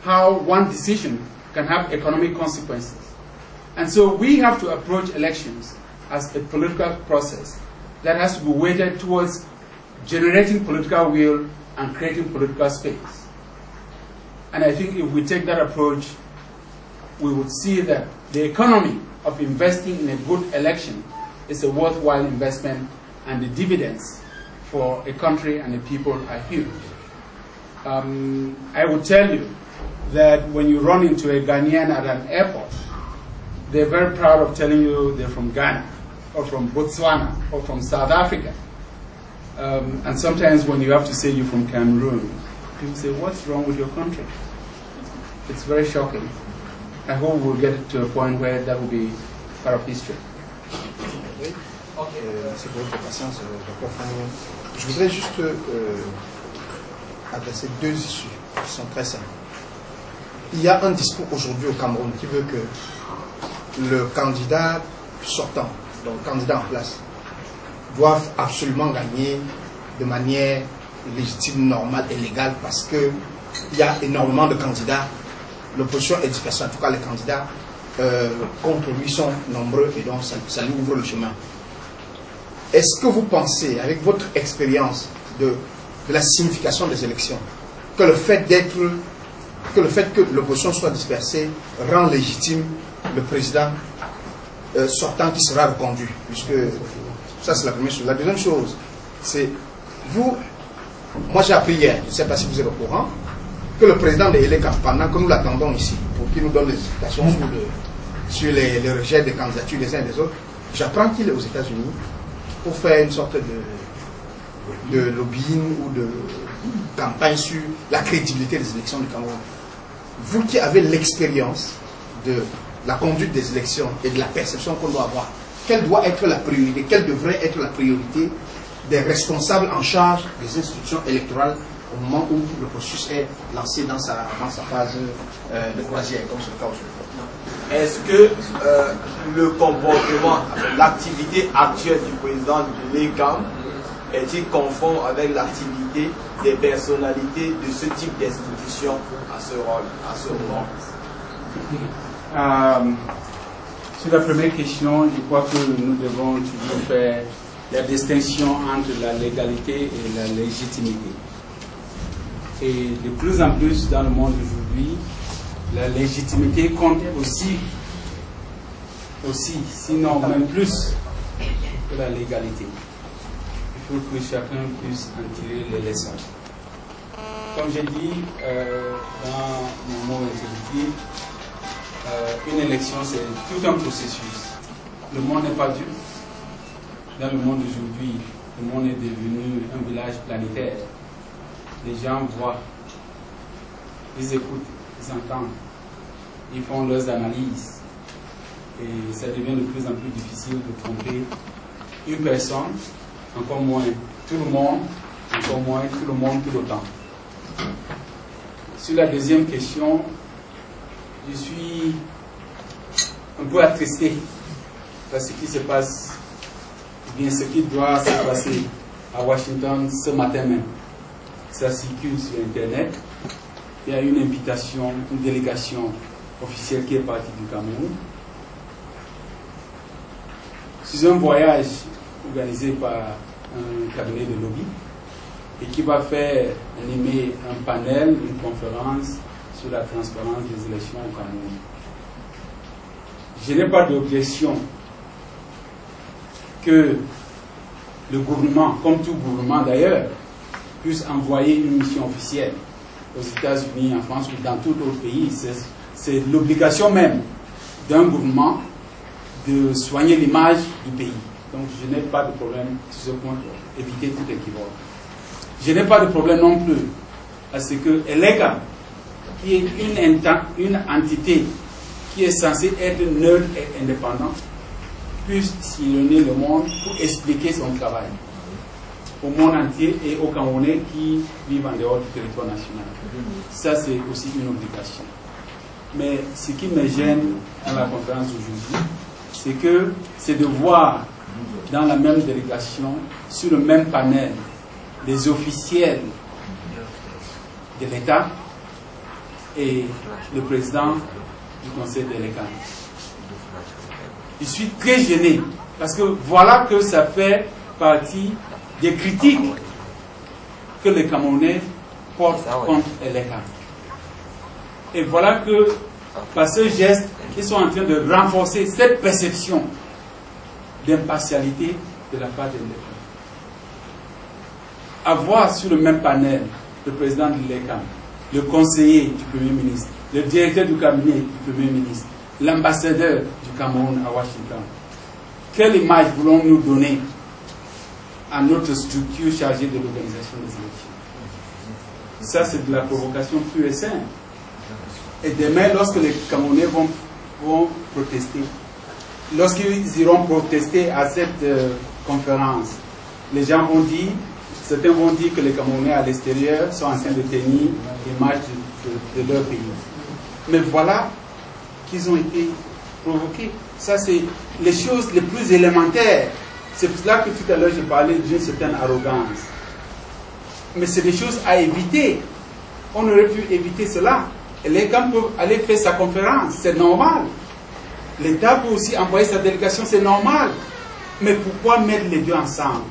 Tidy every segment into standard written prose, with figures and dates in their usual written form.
how one decision can have economic consequences. And so we have to approach elections as a political process that has to be weighted towards generating political will and creating political space. And I think if we take that approach, we would see that the economy of investing in a good election is a worthwhile investment, and the dividends for a country and the people are huge. I would tell you that when you run into a Ghanaian at an airport, they're very proud of telling you they're from Ghana, or from Botswana, or from South Africa. And sometimes when you have to say you're from Cameroon, people say, what's wrong with your country? It's very shocking. I hope we'll get to a point where that will be part of history. Merci pour votre patience, Dr. Fanny. Je voudrais juste adresser deux issues qui sont très simples. Il y a un discours aujourd'hui au Cameroun qui veut que le candidat sortant, donc le candidat en place, doivent absolument gagner de manière légitime, normale et légale, parce qu'il y a énormément de candidats. L'opposition est dispersée, en tout cas les candidats contre lui sont nombreux, et donc ça lui ouvre le chemin. Est-ce que vous pensez, avec votre expérience de la signification des élections, que le fait que l'opposition soit dispersée rend légitime le président sortant qui sera reconduit? Puisque ça, c'est la première chose. La deuxième chose, c'est vous, moi j'ai appris hier, je ne sais pas si vous êtes au courant, que le président de Eleka, pendant que nous l'attendons ici, pour qu'il nous donne des explications sur les rejets des candidatures des uns et des autres, j'apprends qu'il est aux États-Unis pour faire une sorte de lobbying ou de campagne sur la crédibilité des élections du Cameroun. Vous qui avez l'expérience de la conduite des élections et de la perception qu'on doit avoir, quelle doit être la priorité, quelle devrait être la priorité des responsables en charge des institutions électorales au moment où le processus est lancé dans sa phase de croisière, comme c'est le cas aujourd'hui? Est-ce que le comportement, l'activité actuelle du président de l'ECAM est-il conforme avec l'activité des personnalités de ce type d'institution à ce rôle, à ce moment? Sur la première question, je crois que nous devons toujours faire la distinction entre la légalité et la légitimité. Et de plus en plus dans le monde d'aujourd'hui, la légitimité compte aussi, sinon même plus que la légalité. Il faut que chacun puisse en tirer les leçons. Comme j'ai dit dans mon mot introductif, une élection c'est tout un processus. Le monde n'est pas dur. Dans le monde d'aujourd'hui, le monde est devenu un village planétaire. Les gens voient, ils écoutent, ils entendent, ils font leurs analyses. Et ça devient de plus en plus difficile de tromper une personne, encore moins tout le monde, encore moins tout le monde tout le temps. Sur la deuxième question, je suis un peu attristé par ce qui se passe, bien ce qui doit se passer à Washington ce matin même. Ça circule sur Internet. Il y a une invitation, une délégation officielle qui est partie du Cameroun. C'est un voyage organisé par un cabinet de lobby et qui va faire animer un panel, une conférence sur la transparence des élections au Cameroun. Je n'ai pas d'objection que le gouvernement, comme tout gouvernement d'ailleurs, puisse envoyer une mission officielle aux États-Unis, en France ou dans tout autre pays. C'est l'obligation même d'un gouvernement de soigner l'image du pays. Donc je n'ai pas de problème sur ce point pour éviter tout équivoque. Je n'ai pas de problème non plus à ce que ELECA, qui est une entité qui est censée être neutre et indépendante, puisse sillonner le monde pour expliquer son travail au monde entier et aux Camerounais qui vivent en dehors du territoire national. Ça, c'est aussi une obligation. Mais ce qui me gêne dans la conférence d'aujourd'hui, c'est de voir dans la même délégation, sur le même panel, des officiels de l'État et le président du conseil de l'ECAM. Je suis très gêné parce que voilà que ça fait partie des critiques que les Camerounais portent contre l'ECAM. Et voilà que par ce geste, ils sont en train de renforcer cette perception d'impartialité de la part de l'ECAM. Avoir sur le même panel le président de l'ECAM, le conseiller du Premier ministre, le directeur du cabinet du Premier ministre, l'ambassadeur du Cameroun à Washington. Quelle image voulons-nous donner à notre structure chargée de l'organisation des élections? Ça, c'est de la provocation pure et simple. Et demain, lorsque les Camerounais vont protester, lorsqu'ils iront protester à cette conférence, les gens vont dire, certains vont dire que les Camerounais à l'extérieur sont en train de tenir l'image de leur pays. Mais voilà qu'ils ont été provoqués. Ça, c'est les choses les plus élémentaires. C'est pour cela que tout à l'heure, j'ai parlé d'une certaine arrogance. Mais c'est des choses à éviter. On aurait pu éviter cela. Et l'ECAM peut aller faire sa conférence, c'est normal. L'État peut aussi envoyer sa délégation, c'est normal. Mais pourquoi mettre les deux ensemble?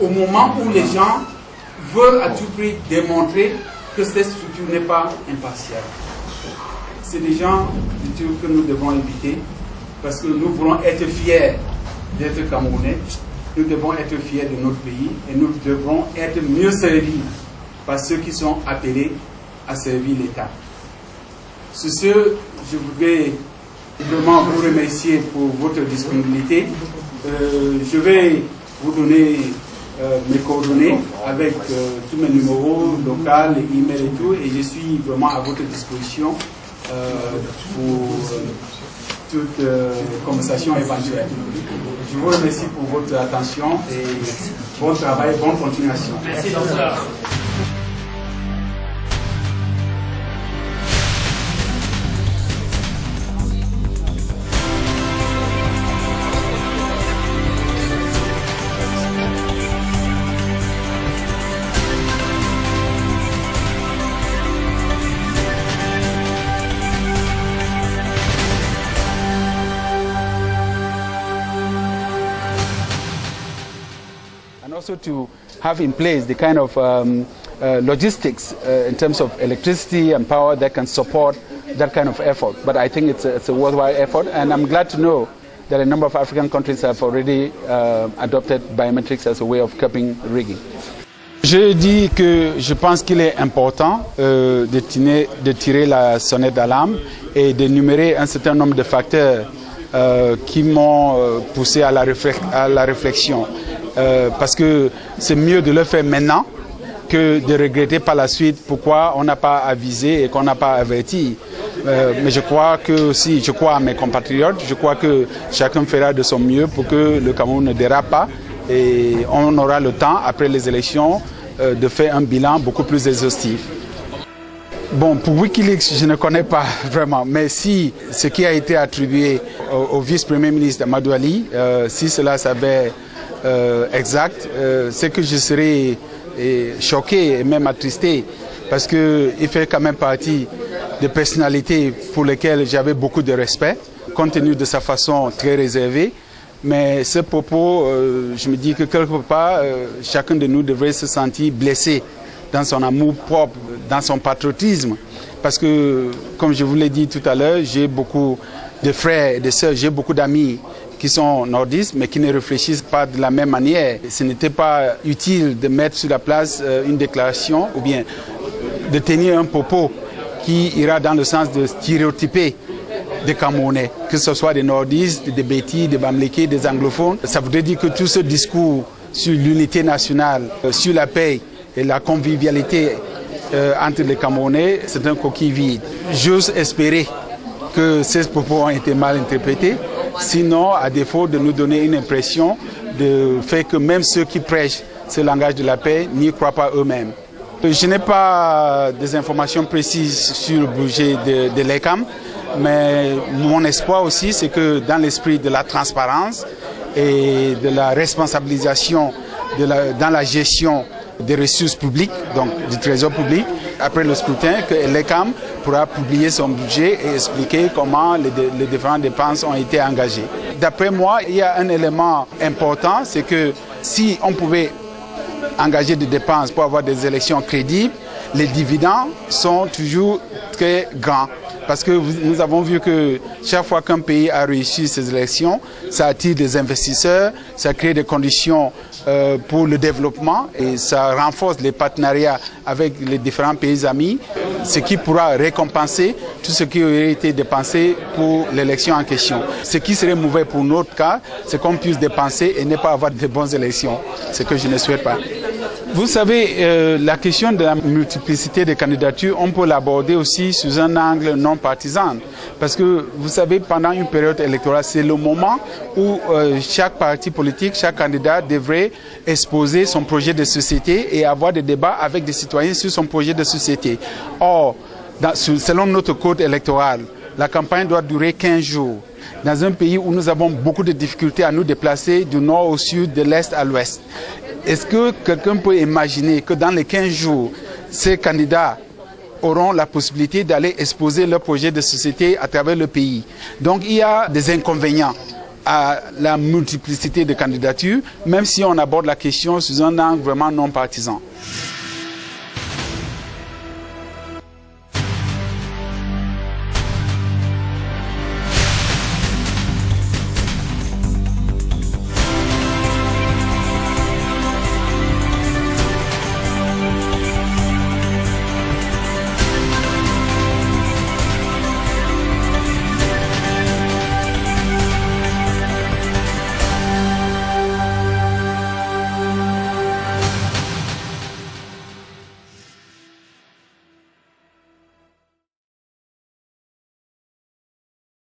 Au moment où les gens veulent à tout prix démontrer que cette structure n'est pas impartiale. C'est des gens que nous devons éviter parce que nous voulons être fiers d'être Camerounais. Nous devons être fiers de notre pays et nous devrons être mieux servis par ceux qui sont appelés à servir l'État. Sur ce, je voudrais vraiment vous remercier pour votre disponibilité. Je vais vous donner mes coordonnées avec tous mes numéros locaux, email et tout, et je suis vraiment à votre disposition pour toute conversation éventuelle. Je vous remercie pour votre attention et bon travail, bonne continuation. Merci, docteur. Also to have in place the kind of logistics in terms of electricity and power that can support that kind of effort. But I think it's a worthwhile effort, and I'm glad to know that a number of African countries have already adopted biometrics as a way of curbing rigging. Je dis que je pense qu'il est important de tirer la sonnette d'alarme et d'énumérer un certain nombre de facteurs qui m'ont poussé à la réflexion. Parce que c'est mieux de le faire maintenant que de regretter par la suite pourquoi on n'a pas avisé et qu'on n'a pas averti. Mais je crois à mes compatriotes, je crois que chacun fera de son mieux pour que le Cameroun ne dérape pas et on aura le temps, après les élections, de faire un bilan beaucoup plus exhaustif. Bon, pour Wikileaks, je ne connais pas vraiment, mais si ce qui a été attribué au vice-premier ministre Amadou Ali, si cela s'avère exact, c'est que je serais choqué et même attristé parce qu'il fait quand même partie des personnalités pour lesquelles j'avais beaucoup de respect compte tenu de sa façon très réservée. Mais ce propos, je me dis que quelque part, chacun de nous devrait se sentir blessé dans son amour propre, dans son patriotisme. Parce que, comme je vous l'ai dit tout à l'heure, j'ai beaucoup de frères et de sœurs, j'ai beaucoup d'amis qui sont nordistes, mais qui ne réfléchissent pas de la même manière. Ce n'était pas utile de mettre sur la place une déclaration ou bien de tenir un propos qui ira dans le sens de stéréotyper des Camerounais, que ce soit des nordistes, des Bétis, des Bamlékés, des anglophones. Ça voudrait dire que tout ce discours sur l'unité nationale, sur la paix et la convivialité entre les Camerounais, c'est un coquille vide. J'ose espérer que ces propos ont été mal interprétés, sinon, à défaut de nous donner une impression de fait que même ceux qui prêchent ce langage de la paix n'y croient pas eux-mêmes. Je n'ai pas des informations précises sur le budget de l'ECAM, mais mon espoir aussi, c'est que dans l'esprit de la transparence et de la responsabilisation dans la gestion des ressources publiques, donc du trésor public, après le scrutin, que l'ECAM pourra publier son budget et expliquer comment les différentes dépenses ont été engagées. D'après moi, il y a un élément important, c'est que si on pouvait engager des dépenses pour avoir des élections crédibles, les dividendes sont toujours très grands. Parce que nous avons vu que chaque fois qu'un pays a réussi ses élections, ça attire des investisseurs, ça crée des conditions pour le développement et ça renforce les partenariats avec les différents pays amis, ce qui pourra récompenser tout ce qui aurait été dépensé pour l'élection en question. Ce qui serait mauvais pour notre cas, c'est qu'on puisse dépenser et ne pas avoir de bonnes élections, ce que je ne souhaite pas. Vous savez, la question de la multiplicité des candidatures, on peut l'aborder aussi sous un angle non partisan. Parce que, vous savez, pendant une période électorale, c'est le moment où chaque parti politique, chaque candidat devrait exposer son projet de société et avoir des débats avec des citoyens sur son projet de société. Or, selon notre code électoral, la campagne doit durer 15 jours. Dans un pays où nous avons beaucoup de difficultés à nous déplacer du nord au sud, de l'est à l'ouest. Est-ce que quelqu'un peut imaginer que dans les 15 jours, ces candidats auront la possibilité d'aller exposer leur projet de société à travers le pays? Donc il y a des inconvénients à la multiplicité de candidatures, même si on aborde la question sous un angle vraiment non partisan.